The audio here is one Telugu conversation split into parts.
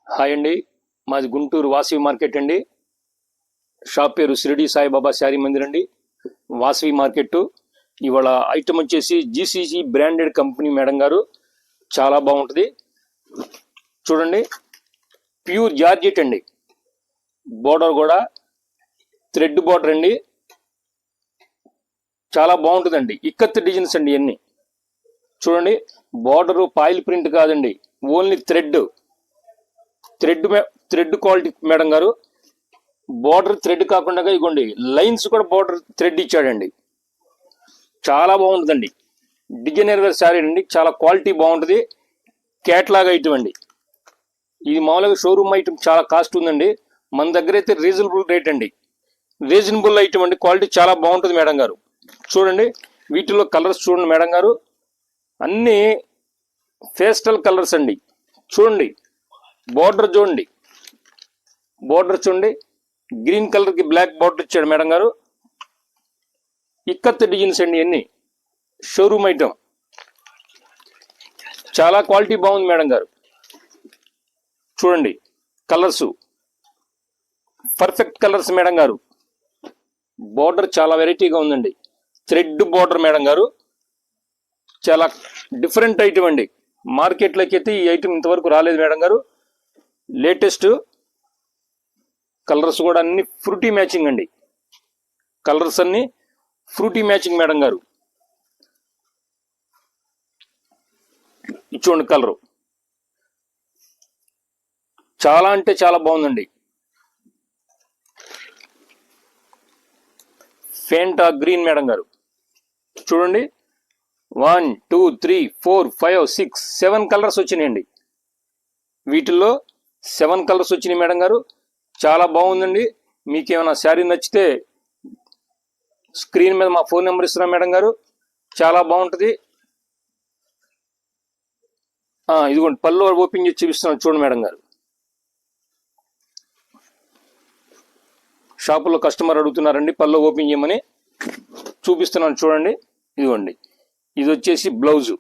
హాయ్ అండి, మాది గుంటూరు వాసవి మార్కెట్ అండి. షాప్ పేరు షిరిడి సాయిబాబా శారీ మందిర్ అండి. వాసవి మార్కెట్. ఇవాళ ఐటమ్ వచ్చేసి జీసీజీ బ్రాండెడ్ కంపెనీ మేడం గారు, చాలా బాగుంటుంది. చూడండి, ప్యూర్ జార్జెట్ అండి. బోర్డర్ కూడా థ్రెడ్ బోర్డర్ అండి, చాలా బాగుంటుందండి. ఇక్కత్ డిజైన్స్ అండి ఇవన్నీ. చూడండి, బోర్డరు పాయిల్ ప్రింట్ కాదండి, ఓన్లీ థ్రెడ్ క్వాలిటీ మేడం గారు. బోర్డర్ థ్రెడ్ కాకుండా ఇగోండి లైన్స్ కూడా బోర్డర్ థ్రెడ్ ఇచ్చాడండి. చాలా బాగుంటుందండి. డిజైనర్ వేర్ శారీ అండి, చాలా క్వాలిటీ బాగుంటుంది. క్యాట్లాగ్ ఐటమ్ అండి. ఇది మామూలుగా షోరూమ్ ఐటమ్ చాలా కాస్ట్ ఉందండి. మన దగ్గర అయితే రీజనబుల్ రేట్ అండి. రీజనబుల్ ఐటమ్ అండి, క్వాలిటీ చాలా బాగుంటుంది మేడం గారు. చూడండి, వీటిలో కలర్స్ చూడండి మేడం గారు, అన్నీ పేస్టల్ కలర్స్ అండి. చూడండి, బోర్డర్ చూడండి, గ్రీన్ కలర్ కి బ్లాక్ బోర్డర్ ఇచ్చాడు మేడం గారు. ఇక్కత్ డిజైన్స్ అండి అన్ని, షోరూమ్ ఐటమ్. చాలా క్వాలిటీ బాగుంది మేడం గారు. చూడండి, కలర్స్ పర్ఫెక్ట్ కలర్స్ మేడం గారు. బోర్డర్ చాలా వెరైటీగా ఉందండి. థ్రెడ్ బోర్డర్ మేడం గారు, చాలా డిఫరెంట్ ఐటమ్ అండి. మార్కెట్లోకి అయితే ఈ ఐటమ్ ఇంతవరకు రాలేదు మేడం గారు. లేటెస్ట్ కలర్స్ కూడా అన్ని ఫ్రూటీ మ్యాచింగ్ అండి. కలర్స్ అన్ని ఫ్రూటీ మ్యాచింగ్ మేడం గారు. చూడండి, కలరు చాలా అంటే చాలా బాగుందండి. ఫేంటా గ్రీన్ మేడం గారు. చూడండి, 1 2 3 4 5 6 7 కలర్స్ వచ్చినాయండి. వీటిల్లో 7 కలర్స్ వచ్చినాయి మేడం గారు. చాలా బాగుందండి. మీకు ఏమైనా శారీ నచ్చితే స్క్రీన్ మీద మా ఫోన్ నెంబర్ ఇస్తున్నాం మేడం గారు. చాలా బాగుంటుంది. ఇదిగోండి, పళ్ళు ఓపెన్ చేసి చూపిస్తున్నాను చూడండి మేడం గారు. షాపులో కస్టమర్ అడుగుతున్నారండి పళ్ళు ఓపెన్ చేయమని, చూపిస్తున్నాను చూడండి. ఇదిగోండి, ఇది వచ్చేసి బ్లౌజు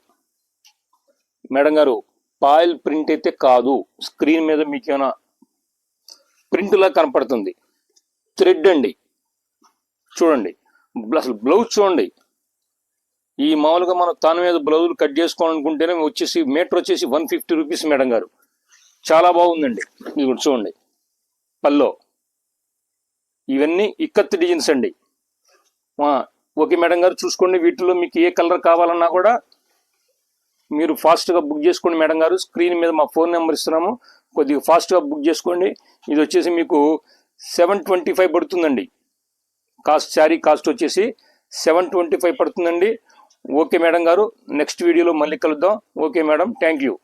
మేడం గారు. పాయిల్ ప్రింట్ అయితే కాదు, స్క్రీన్ మీద మీకు ఏమైనా ప్రింట్ లా కనపడుతుంది. థ్రెడ్ అండి. చూడండి, అసలు బ్లౌజ్ చూడండి. ఈ మామూలుగా మనం తన మీద బ్లౌజులు కట్ చేసుకోవాలనుకుంటేనే వచ్చేసి మీటర్ వచ్చేసి 150 రూపీస్ మేడం గారు. చాలా బాగుందండి. ఇది కూడా చూడండి, పల్లో ఇవన్నీ ఇక్కత్ డిజైన్స్ అండి. ఓకే మేడం గారు, చూసుకోండి. వీటిలో మీకు ఏ కలర్ కావాలన్నా కూడా మీరు ఫాస్ట్గా బుక్ చేసుకోండి మేడం గారు. స్క్రీన్ మీద మా ఫోన్ నెంబర్ ఇస్తున్నాము, కొద్దిగా ఫాస్ట్గా బుక్ చేసుకోండి. ఇది వచ్చేసి మీకు 725 పడుతుందండి. శారీ కాస్ట్ వచ్చేసి 725 పడుతుందండి. ఓకే మేడం గారు, నెక్స్ట్ వీడియోలో మళ్ళీ కలుద్దాం. Okay madam, thank you.